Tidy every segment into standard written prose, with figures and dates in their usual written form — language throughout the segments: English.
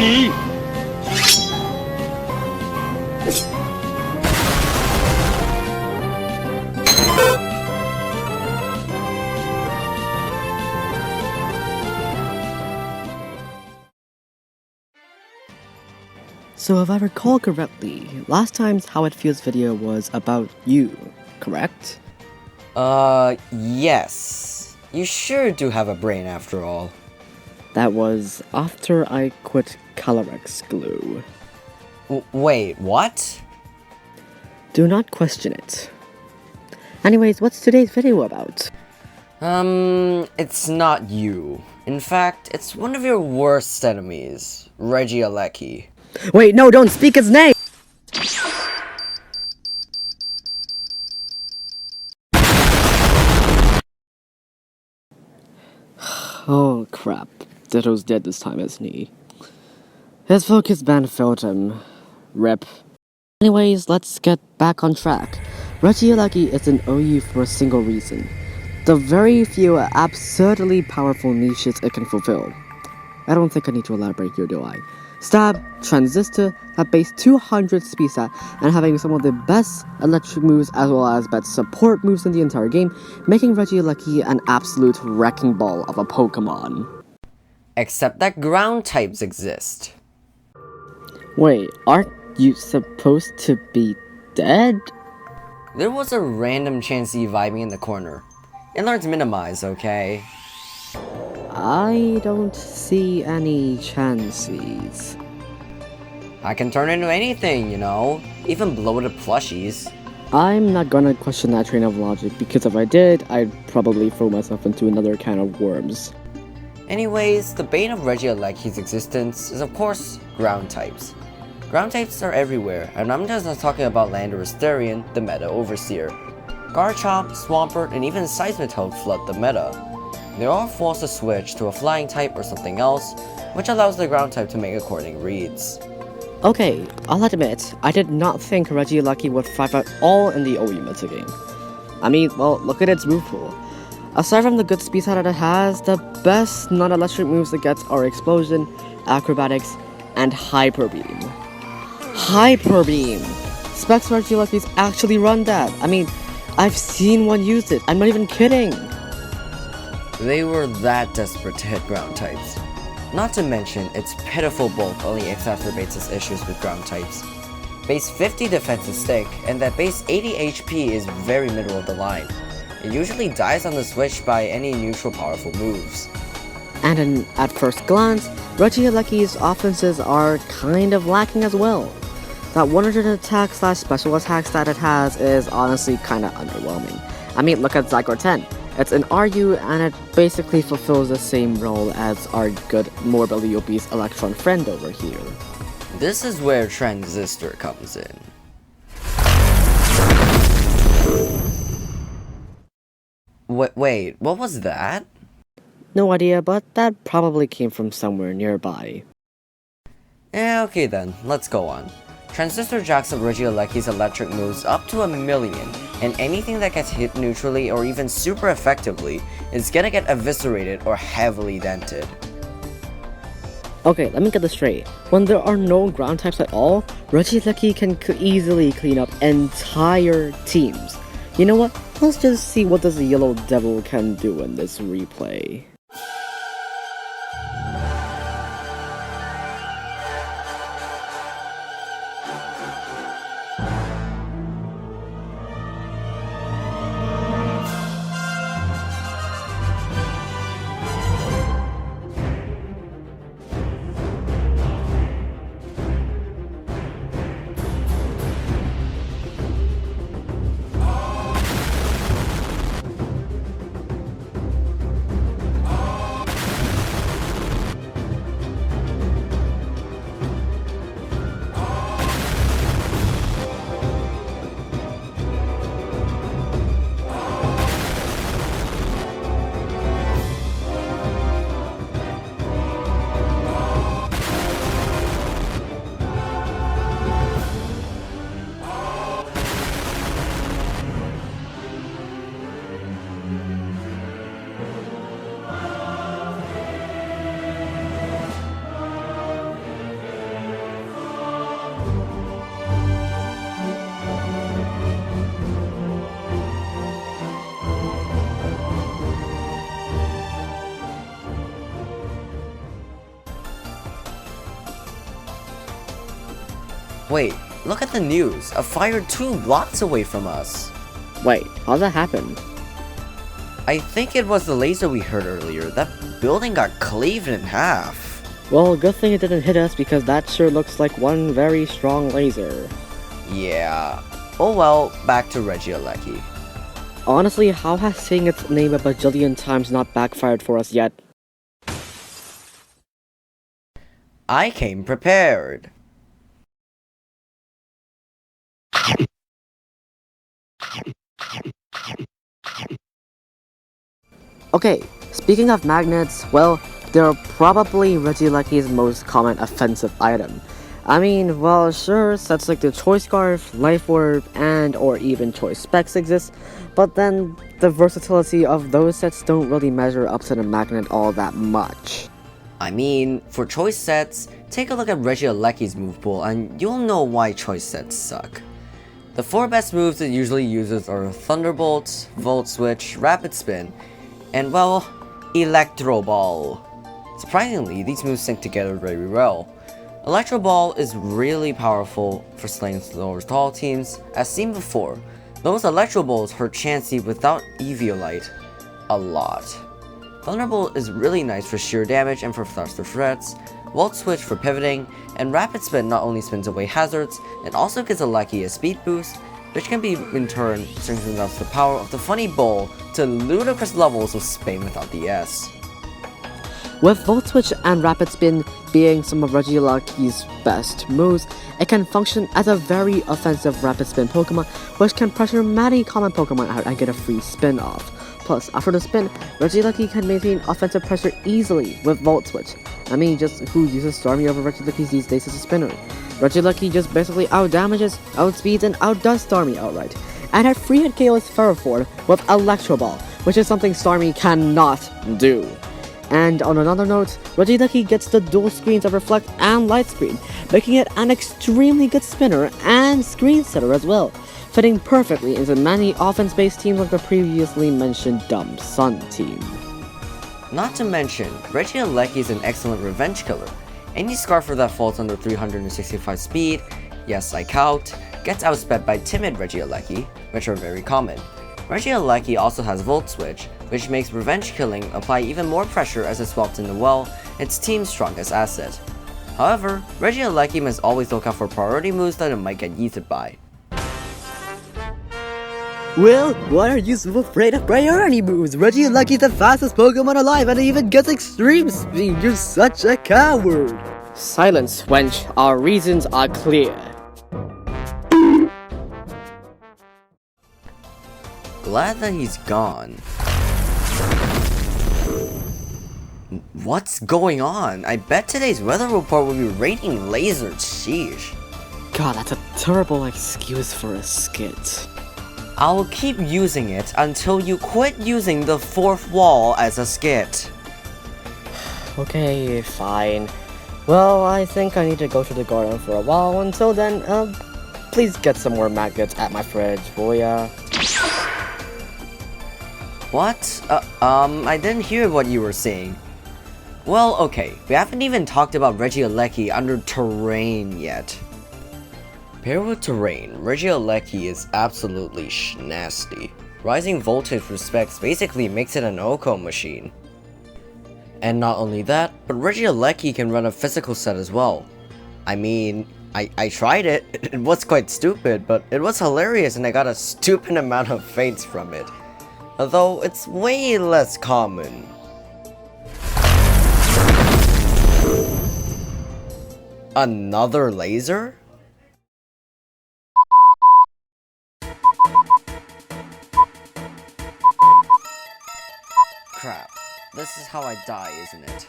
何 So if I recall correctly, last time's How It Feels video was about you, correct? Yes. You sure do have a brain after all. That was after I quit Colorex glue. Wait, what? Do not question it. Anyways, what's today's video about? It's not you. In fact, it's one of your worst enemies, Regieleki. Wait, no, don't speak his name! Oh crap, Ditto's dead this time, isn't he? His focus band failed him. Rip. Anyways, let's get back on track. Regieleki is an OU for a single reason. The very few absurdly powerful niches it can fulfill. I don't think I need to elaborate here, do I? Stab, transistor, at base 200 speed stat, and having some of the best electric moves as well as best support moves in the entire game, making Regieleki an absolute wrecking ball of a Pokemon. Except that ground types exist. Wait, aren't you supposed to be dead? There was a random Chansey vibing in the corner. It learns minimize, okay? I don't see any chances. I can turn into anything, you know? Even bloated plushies. I'm not gonna question that train of logic, because if I did, I'd probably throw myself into another can of worms. Anyways, the bane of Regieleki's existence is of course ground types. Ground types are everywhere, and I'm just not talking about Landorus, the meta overseer. Garchomp, Swampert, and even Seismitoad flood the meta. They're all forced to switch to a flying type or something else, which allows the ground type to make according reads. Okay, I'll admit, I did not think Regieleki would thrive at all in the OU metagame. I mean, well, look at its move pool. Aside from the good speed stat that it has, the best non-electric moves it gets are Explosion, Acrobatics, and Hyper Beam. Hyper Beam! Specs Regieleki's actually run that. I mean, I've seen one use it. I'm not even kidding. They were that desperate to hit ground types. Not to mention, its pitiful bulk only exacerbates its issues with ground types. Base 50 defense is thick, and that base 80 HP is very middle of the line. It usually dies on the switch by any neutral powerful moves. And at first glance, Regieleki's offenses are kind of lacking as well. That 100 attack slash special attacks that it has is honestly kinda underwhelming. I mean, look at Zygarde 10. It's an RU and it basically fulfills the same role as our good morbidly obese electron friend over here. This is where Transistor comes in. Wait, what was that? No idea, but that probably came from somewhere nearby. Okay then, let's go on. Transistor jacks up Regieleki's electric moves up to 1,000,000, and anything that gets hit neutrally or even super effectively is gonna get eviscerated or heavily dented. Okay, let me get this straight. When there are no ground types at all, Regieleki can easily clean up entire teams. You know what? Let's just see what this yellow devil can do in this replay. Wait, look at the news. A fire 2 blocks away from us. Wait, how that happened? I think it was the laser we heard earlier. That building got cleaved in half. Well, good thing it didn't hit us because that sure looks like one very strong laser. Yeah. Oh well, back to Regieleki. Honestly, how has saying its name a bajillion times not backfired for us yet? I came prepared. Okay, speaking of magnets, well, they're probably Regieleki's most common offensive item. I mean, well, sure, sets like the Choice Scarf, Life Orb, and or even Choice Specs exist, but then the versatility of those sets don't really measure up to the magnet all that much. I mean, for choice sets, take a look at Regieleki's move pool and you'll know why choice sets suck. The 4 best moves it usually uses are Thunderbolt, Volt Switch, Rapid Spin, and well, Electro Ball. Surprisingly, these moves sync together very well. Electro Ball is really powerful for slaying slower tall teams. As seen before, those Electro Balls hurt Chansey without Eviolite a lot. Thunderbolt is really nice for sheer damage and for faster threats, Volt Switch for pivoting, and Rapid Spin not only spins away hazards, it also gives Aleki a speed boost, which can be in turn strengthened up the power of the Funny Bowl to ludicrous levels with Spain without the S. With Volt Switch and Rapid Spin being some of Regieleki's best moves, it can function as a very offensive Rapid Spin Pokemon, which can pressure many common Pokemon out and get a free spin off. Plus, after the spin, Regieleki can maintain offensive pressure easily with Volt Switch. I mean, just who uses Starmie over Regieleki these days as a spinner? Regieleki just basically outdamages, outspeeds, and outdoes Starmie outright. And had free hit KOs Ferrothorn with Electro Ball, which is something Starmie cannot do. And on another note, Regieleki gets the dual screens of Reflect and Light Screen, making it an extremely good spinner and screen setter as well, fitting perfectly into many offense-based teams like the previously mentioned Dumb Sun team. Not to mention, Regieleki is an excellent revenge killer. Any Scarfer that falls under 365 speed, yes I count, gets outsped by timid Regieleki, which are very common. Regieleki also has Volt Switch, which makes revenge killing apply even more pressure as it swaps into well, its team's strongest asset. However, Regieleki must always look out for priority moves that it might get yeeted by. Well, why are you so afraid of priority moves? Regieleki's the fastest Pokemon alive and it even gets extreme speed. You're such a coward. Silence, wench. Our reasons are clear. Glad that he's gone. What's going on? I bet today's weather report will be raining lasers, sheesh. God, that's a terrible excuse for a skit. I'll keep using it until you quit using the 4th wall as a skit. Okay, fine. Well, I think I need to go to the garden for a while. Until then, please get some more magnets at my fridge, will ya? What? I didn't hear what you were saying. Well, okay, we haven't even talked about Regieleki under terrain yet. Paired with terrain, Regieleki is absolutely nasty. Rising voltage with specs basically makes it an Oko machine. And not only that, but Regieleki can run a physical set as well. I mean, I tried it, it was quite stupid, but it was hilarious and I got a stupid amount of faints from it. Although it's way less common. Another laser? Crap. This is how I die, isn't it?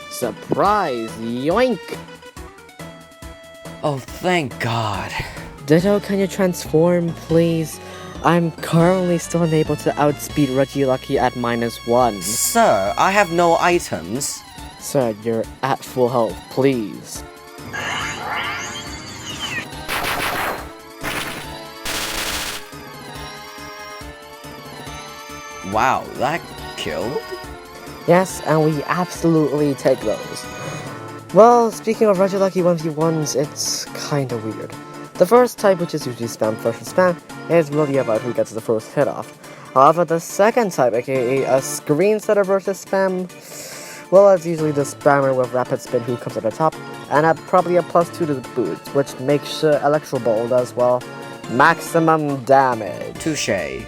Surprise! Yoink! Oh, thank God. Ditto, can you transform, please? I'm currently still unable to outspeed Regieleki at -1. Sir, I have no items. Sir, you're at full health, please. Wow, that killed? Yes, and we absolutely take those. Well, speaking of Regieleki 1v1s, it's kinda weird. The first type, which is usually spam versus spam, is really about who gets the first hit off. However, the second type, aka a screen setter versus spam, well, it's usually the spammer with rapid spin who comes at the top, and probably a +2 to the boots, which makes sure Electro Ball does, well, maximum damage. Touché.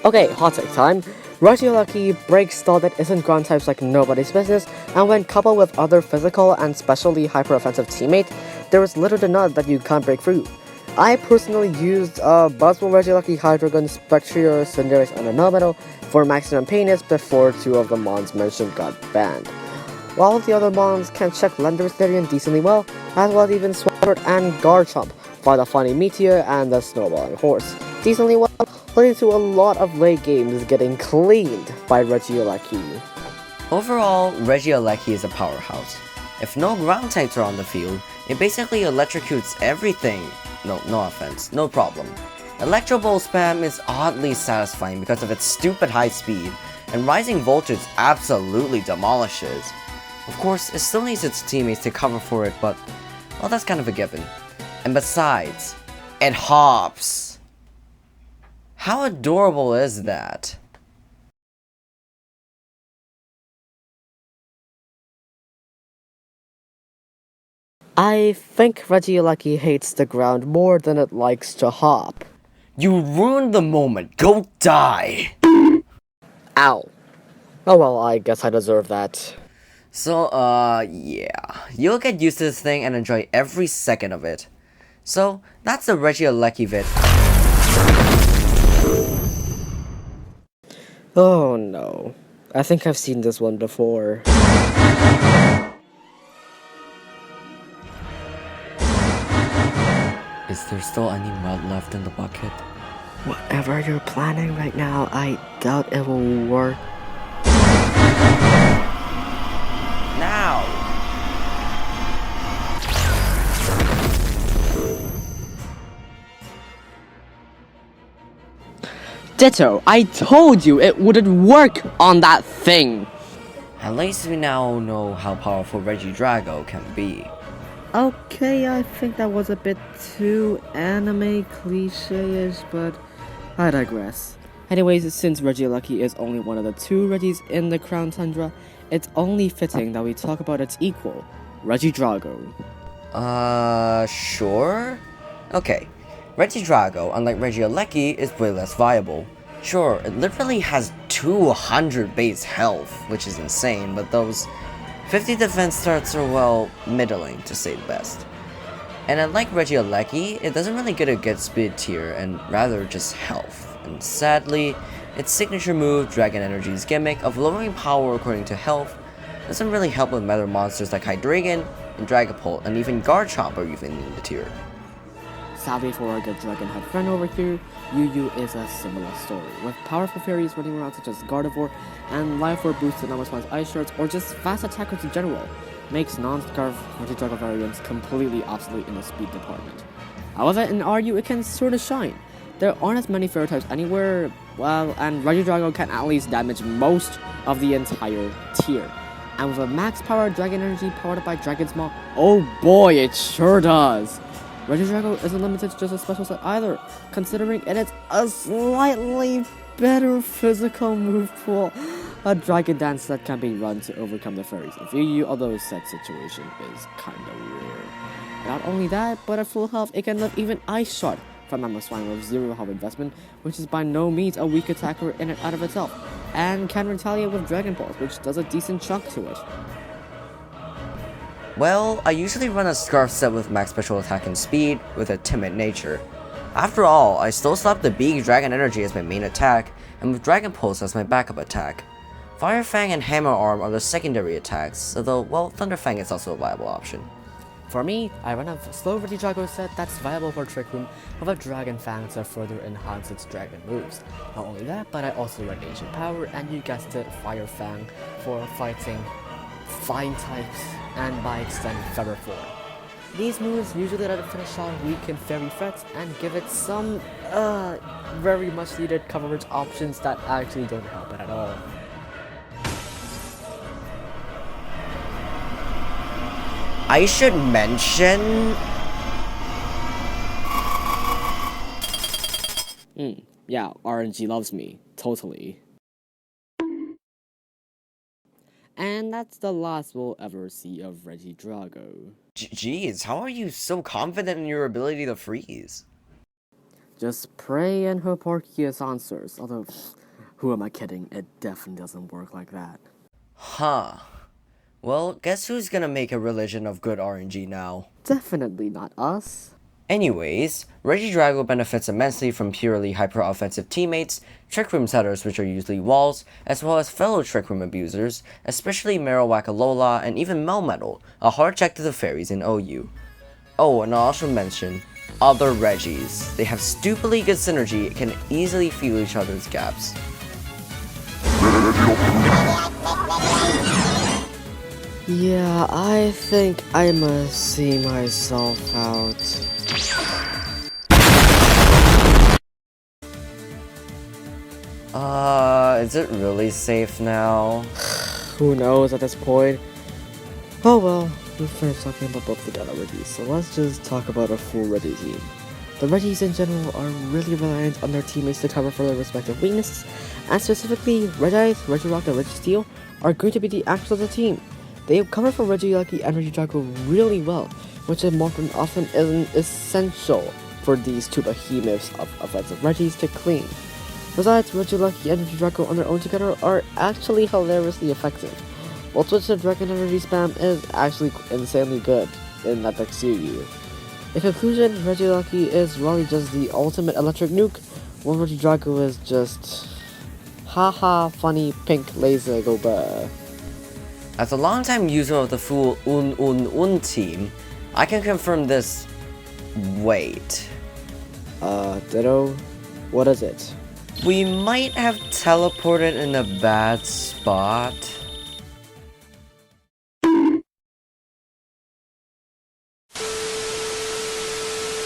Okay, hot take time. Regieleki breaks stall that isn't ground types like nobody's business, and when coupled with other physical and specially hyper-offensive teammates, there is little to none that you can't break through. I personally used Buzzwell Regieleki, Hydrogun, Spectrier, Cinderace, and Anometal for maximum painus before 2 of the mons mentioned got banned. While the other mons can check Landorus Therian decently well, as well as even Swampert and Garchomp for the funny Meteor and the Snowballing Horse decently well, leading to a lot of late games getting cleaned by Regieleki. Overall, Regieleki is a powerhouse. If no ground types are on the field, it basically electrocutes everything. No offense, no problem. Electro Ball spam is oddly satisfying because of its stupid high speed, and Rising Voltage absolutely demolishes. Of course, it still needs its teammates to cover for it, but, well, that's kind of a given. And besides, it hops. How adorable is that? I think Regieleki hates the ground more than it likes to hop. You ruined the moment. Go die! Ow. Oh well, I guess I deserve that. So, yeah. You'll get used to this thing and enjoy every second of it. So, that's the Regieleki vid. Oh no. I think I've seen this one before. Is there still any mud left in the bucket? Whatever you're planning right now, I doubt it will work. Now! Ditto, I told you it wouldn't work on that thing! At least we now know how powerful Regidrago can be. Okay, I think that was a bit too anime cliche-ish, but I digress. Anyways, since Regieleki is only one of the 2 Regis in the Crown Tundra, it's only fitting that we talk about its equal, Regidrago. Sure? Okay. Regidrago, unlike Regieleki, is way less viable. Sure, it literally has 200 base health, which is insane, but those 50 defense starts are, well, middling, to say the best. And unlike Regieleki, it doesn't really get a good speed tier, and rather just health. And sadly, its signature move, Dragon Energy's gimmick of lowering power according to health, doesn't really help with other monsters like Hydreigon and Dragapult, and even Garchomp are even in the tier. Sadly for our good dragon head friend over here, Yu is a similar story, with powerful fairies running around such as Gardevoir and Life Orb boosted number-wise ice shards, or just fast attackers in general, makes non-scarf Regidrago variants completely obsolete in the speed department. However, in RU it can sort of shine. There aren't as many fairy types anywhere, well, and Regidrago can at least damage most of the entire tier. And with a max power Dragon Energy powered up by Dragon's Maw, oh boy, it sure does! Regidrago isn't limited to just a special set either, considering it is a slightly better physical move pool, a Dragon Dance that can be run to overcome the fairies of Yu, although said situation is kinda weird. Not only that, but at full health, it can lift even Ice Shard from Mammoth Swine with 0 health investment, which is by no means a weak attacker in and out of itself, and can retaliate with Dragon Balls, which does a decent chunk to it. Well, I usually run a Scarf set with max special attack and speed, with a timid nature. After all, I still slap the big Dragon Energy as my main attack, and with Dragon Pulse as my backup attack. Fire Fang and Hammer Arm are the secondary attacks, although, well, Thunder Fang is also a viable option. For me, I run a slow Regidrago set that's viable for Trick Room with a Dragon Fang to further enhance its dragon moves. Not only that, but I also run Ancient Power and, you guessed it, Fire Fang for fighting Flying types and by extension Feather Form. These moves usually let it finish off weaken fairy threats and give it some very much needed coverage options that actually don't help it at all. I should mention... Yeah, RNG loves me. Totally. And that's the last we'll ever see of Regidrago. Jeez, how are you so confident in your ability to freeze? Just pray and hope Arceus answers, although, who am I kidding, it definitely doesn't work like that. Huh. Well, guess who's gonna make a religion of good RNG now? Definitely not us. Anyways, Regidrago benefits immensely from purely hyper-offensive teammates, Trick Room setters which are usually walls, as well as fellow Trick Room abusers, especially Marowak-a-Lola and even Melmetal, a hard check to the fairies in OU. Oh, and I'll also mention other Regis. They have stupidly good synergy and can easily feel each other's gaps. Yeah, I think I must see myself out. Is it really safe now? Who knows at this point? Oh well, we finished talking about both the Data Regis, so let's just talk about a full Regi team. The Regis in general are really reliant on their teammates to cover for their respective weaknesses, and specifically, Regice, Regirock, and Registeel are going to be the axles of the team. They cover for Regieleki and Regidrago really well, which is more often isn't essential for these two behemoths of offensive Regis to clean. Besides, Regieleki and Regidrago on their own together are actually hilariously effective, while Twitch to Dragon Energy spam is actually insanely good in that Xyu. In conclusion, Regieleki is really just the ultimate electric nuke, while Regidrago is just haha funny pink laser go burr. As a longtime user of the full Un team, I can confirm this. Wait. Ditto? What is it? We might have teleported in a bad spot.